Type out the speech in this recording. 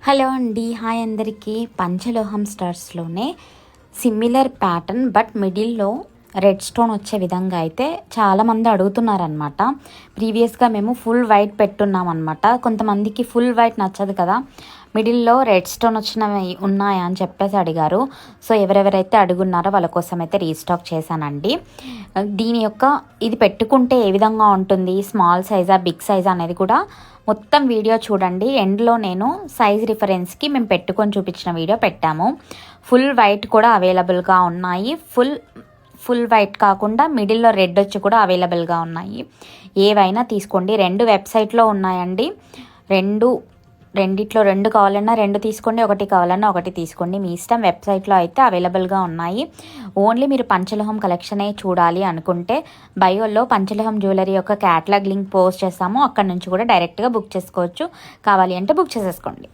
Hello అండి, hi అందరికీ. పంచలోహం స్టార్స్లోనే similar pattern but మిడిల్లో రెడ్ స్టోన్ వచ్చే విధంగా అయితే చాలామంది అడుగుతున్నారనమాట. ప్రీవియస్గా మేము ఫుల్ వైట్ పెట్టున్నాం అనమాట. కొంతమందికి ఫుల్ వైట్ నచ్చదు కదా, మిడిల్లో రెడ్ స్టోన్ వచ్చినవి ఉన్నాయా అని చెప్పేసి అడిగారు. సో ఎవరెవరైతే అడుగున్నారో వాళ్ళ కోసం అయితే రీస్టాక్ చేశానండి. దీని యొక్క ఇది పెట్టుకుంటే ఏ విధంగా ఉంటుంది, స్మాల్ సైజా బిగ్ సైజా అనేది కూడా మొత్తం వీడియో చూడండి. ఎండ్లో నేను సైజ్ రిఫరెన్స్కి మేము పెట్టుకొని చూపించిన వీడియో పెట్టాము. ఫుల్ వైట్ కూడా అవైలబుల్గా ఉన్నాయి, ఫుల్ వైట్ కాకుండా మిడిల్లో రెడ్ వచ్చి కూడా అవైలబుల్గా ఉన్నాయి. ఏవైనా తీసుకోండి. 2 వెబ్సైట్లో ఉన్నాయండి. రెండిట్లో 2 కావాలన్నా 2 తీసుకోండి, 1 కావాలన్నా 1 తీసుకోండి, మీ ఇష్టం. వెబ్సైట్లో అయితే అవైలబుల్గా ఉన్నాయి. ఓన్లీ మీరు పంచలోహం కలెక్షనే చూడాలి అనుకుంటే బయోలో పంచలోహం జ్యువెలరీ యొక్క క్యాటలాగ్ లింక్ పోస్ట్ చేస్తాము, అక్కడ నుంచి కూడా డైరెక్ట్గా బుక్ చేసుకోవచ్చు. కావాలి అంటే బుక్ చేసేసుకోండి.